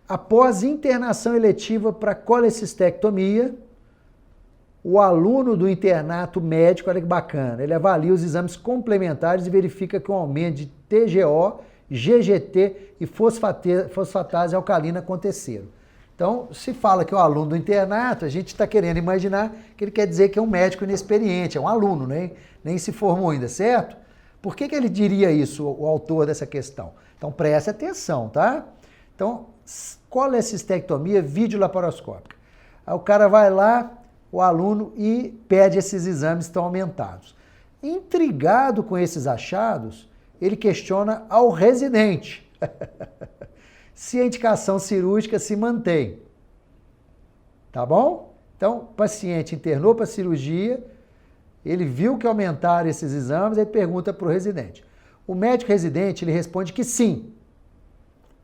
Após internação eletiva para colecistectomia, o aluno do internato médico, olha que bacana, ele avalia os exames complementares e verifica que um aumento de TGO, GGT e fosfatase alcalina aconteceram. Então, se fala que é o aluno do internato, a gente está querendo imaginar que ele quer dizer que é um médico inexperiente, é um aluno, né? Nem se formou ainda, certo? Por que ele diria isso, o autor dessa questão? Então, preste atenção, tá? Então, colecistectomia videolaparoscópica. Aí o cara vai lá, o aluno, e pede esses exames que estão aumentados. Intrigado com esses achados, ele questiona ao residente se a indicação cirúrgica se mantém. Tá bom? Então, o paciente internou para cirurgia, ele viu que aumentaram esses exames, ele pergunta para o residente. O médico residente, ele responde que sim,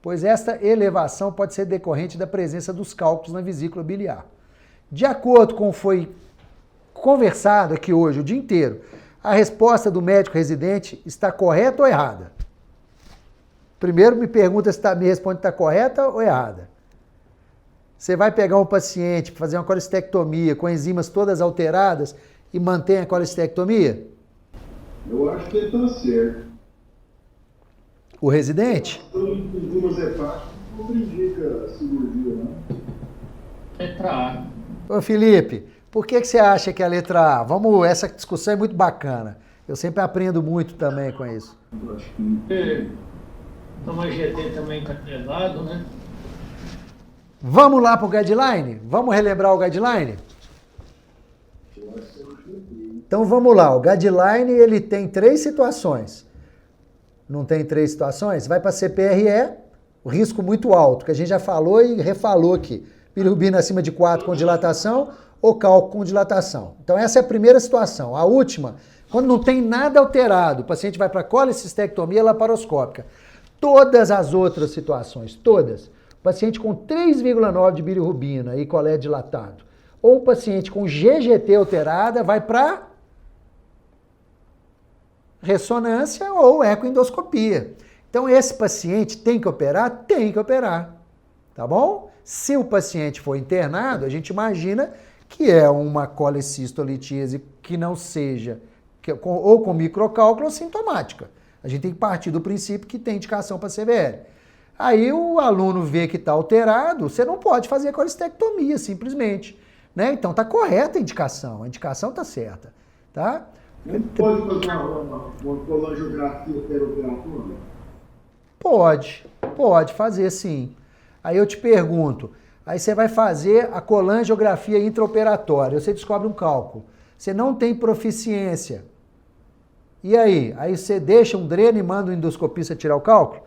pois esta elevação pode ser decorrente da presença dos cálculos na vesícula biliar. De acordo com o que foi conversado aqui hoje o dia inteiro, a resposta do médico residente está correta ou errada? Primeiro me pergunta se me responde se está correta ou errada. Você vai pegar um paciente para fazer uma colecistectomia com enzimas todas alteradas e mantém a colecistectomia? Eu acho que ele está certo. O residente? Enzimas hepáticas não indica cirurgia, não. Letra A. Ô Felipe, por que você acha que é a letra A? Vamos, essa discussão é muito bacana. Eu sempre aprendo muito também com isso. Eu acho que... Então a GT também está pesado, né? Vamos lá para o guideline? Vamos relembrar o guideline? Então vamos lá, o guideline ele tem 3 situações. Não tem 3 situações? Vai para CPRE, o risco muito alto, que a gente já falou e refalou aqui. Bilirrubina acima de 4 com dilatação ou cálculo com dilatação. Então essa é a primeira situação. A última, quando não tem nada alterado, o paciente vai para colecistectomia laparoscópica. Todas as outras situações, todas, paciente com 3,9 de bilirrubina e colé dilatado, ou um paciente com GGT alterada, vai para ressonância ou ecoendoscopia. Então esse paciente tem que operar? Tem que operar, tá bom? Se o paciente for internado, a gente imagina que é uma colecistolitíase que não seja, ou com microcálculo ou sintomática. A gente tem que partir do princípio que tem indicação para CVL. Aí o aluno vê que está alterado, você não pode fazer a colecistectomia, simplesmente. Né? Então está correta a indicação está certa. Tá? Não pode fazer uma colangiografia perioperatória? Pode fazer sim. Aí eu te pergunto, aí você vai fazer a colangiografia intraoperatória, você descobre um cálculo. Você não tem proficiência. E aí? Aí você deixa um dreno e manda o endoscopista tirar o cálculo?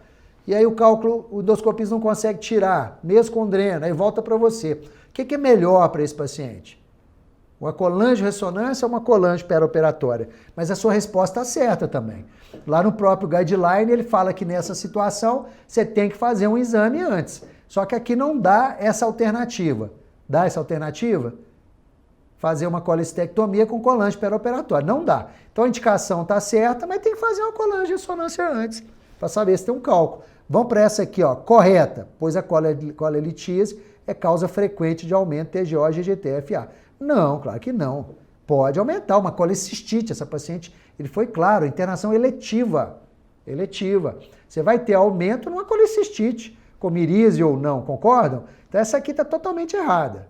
E aí o cálculo, o endoscopista não consegue tirar, mesmo com dreno, aí volta para você. O que é melhor para esse paciente? Uma colangio-ressonância ou uma colangio perioperatória? Mas a sua resposta está certa também. Lá no próprio guideline ele fala que nessa situação você tem que fazer um exame antes. Só que aqui não dá essa alternativa. Dá essa alternativa? Fazer uma colecistectomia com colangio perioperatória. Não dá. Então a indicação está certa, mas tem que fazer uma colangio-ressonância antes, para saber se tem um cálculo. Vamos para essa aqui, ó, correta, pois a colelitíase é causa frequente de aumento TGO, GGT, FA. Não, claro que não. Pode aumentar uma colecistite, essa paciente, ele foi claro, internação eletiva. Você vai ter aumento numa colecistite, com miríase ou não, concordam? Então essa aqui está totalmente errada,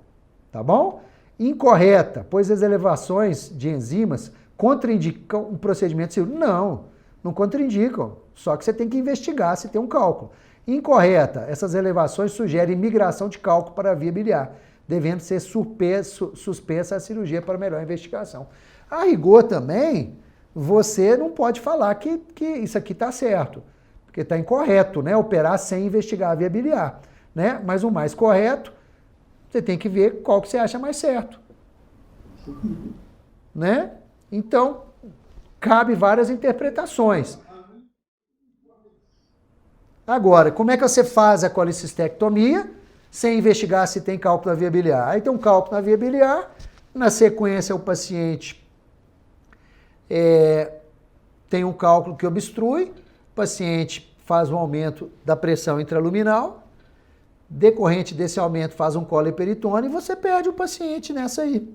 tá bom? Incorreta, pois as elevações de enzimas contraindicam um procedimento cirúrgico. Não contraindicam, só que você tem que investigar se tem um cálculo. Incorreta, essas elevações sugerem migração de cálculo para a via biliar, devendo ser suspensa a cirurgia para melhor investigação. A rigor também, você não pode falar que isso aqui está certo, porque está incorreto, né? Operar sem investigar a via biliar, né? Mas o mais correto, você tem que ver qual que você acha mais certo, né? Então, cabe várias interpretações. Agora, como é que você faz a colecistectomia sem investigar se tem cálculo na via biliar? Aí tem um cálculo na via biliar, na sequência o paciente tem um cálculo que obstrui, o paciente faz um aumento da pressão intraluminal, Decorrente desse aumento faz um colo hiperitônio e você perde o paciente nessa aí.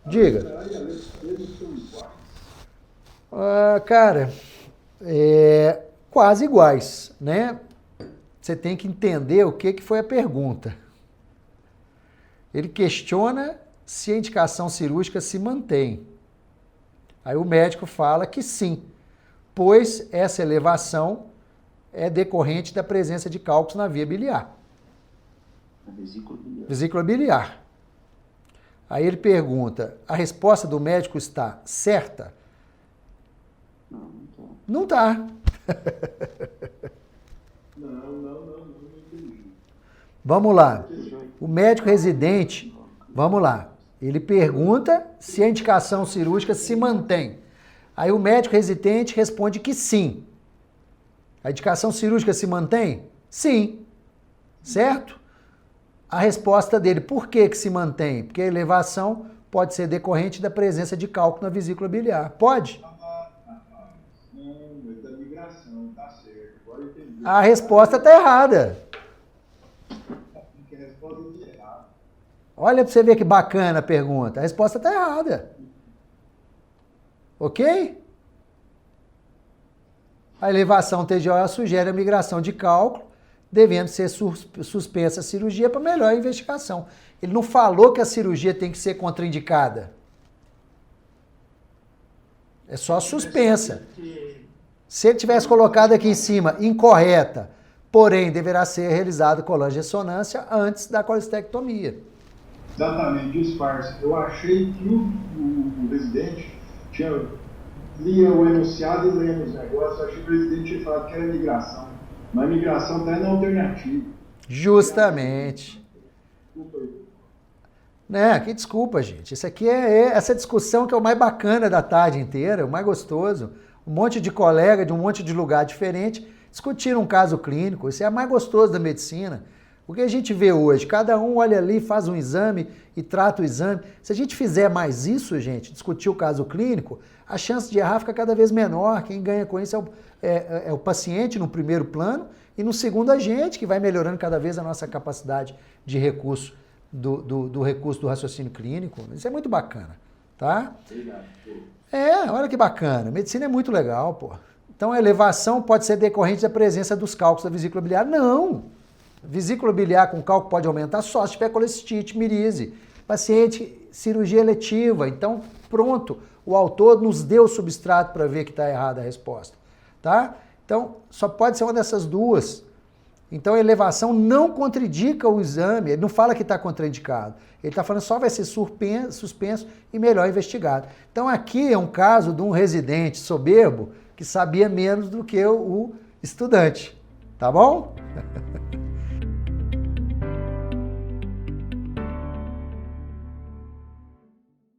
Diga. Cara, quase iguais, né? Você tem que entender o que foi a pergunta. Ele questiona se a indicação cirúrgica se mantém. Aí o médico fala que sim, pois essa elevação é decorrente da presença de cálculos na via biliar. Vesícula biliar. Aí ele pergunta, a resposta do médico está certa? Não está. Não entendi. Vamos lá. O médico residente, vamos lá. Ele pergunta se a indicação cirúrgica se mantém. Aí o médico residente responde que sim. A indicação cirúrgica se mantém? Sim. Certo? A resposta dele, por que se mantém? Porque a elevação pode ser decorrente da presença de cálculo na vesícula biliar. Pode? Não, da migração, tá certo. Agora eu entendi. A resposta está errada. A resposta é errada. Olha para você ver que bacana a pergunta. A resposta está errada. Ok? A elevação TGO sugere a migração de cálculo, devendo ser suspensa a cirurgia para melhor investigação. Ele não falou que a cirurgia tem que ser contraindicada. É só suspensa. Se ele tivesse colocado aqui em cima, incorreta, porém deverá ser realizada colangio-ressonância antes da colestectomia. Exatamente, disfarce. Eu achei que o residente lia o enunciado e lendo os negócios. Eu achei que o residente tinha falado que era migração. Mas a migração está na alternativa. Justamente. Desculpa aí. Né? Que desculpa, gente. Isso aqui essa discussão que é o mais bacana da tarde inteira, o mais gostoso. Um monte de colega de um monte de lugar diferente discutiram um caso clínico. Isso é o mais gostoso da medicina. O que a gente vê hoje, cada um olha ali, faz um exame e trata o exame. Se a gente fizer mais isso, gente, discutir o caso clínico, a chance de errar fica cada vez menor. Quem ganha com isso é o paciente no primeiro plano e no segundo a gente, que vai melhorando cada vez a nossa capacidade de recurso do recurso do raciocínio clínico. Isso é muito bacana, tá? Olha que bacana. Medicina é muito legal, pô. Então a elevação pode ser decorrente da presença dos cálculos da vesícula biliar? Não. Vesícula biliar com cálculo pode aumentar só se tiver colecistite, mirise. Paciente, cirurgia eletiva. Então, pronto. O autor nos deu o substrato para ver que está errada a resposta. Tá? Então, só pode ser uma dessas duas. Então, a elevação não contraindica o exame. Ele não fala que está contraindicado. Ele está falando só vai ser suspenso e melhor investigado. Então, aqui é um caso de um residente soberbo que sabia menos do que o estudante. Tá bom?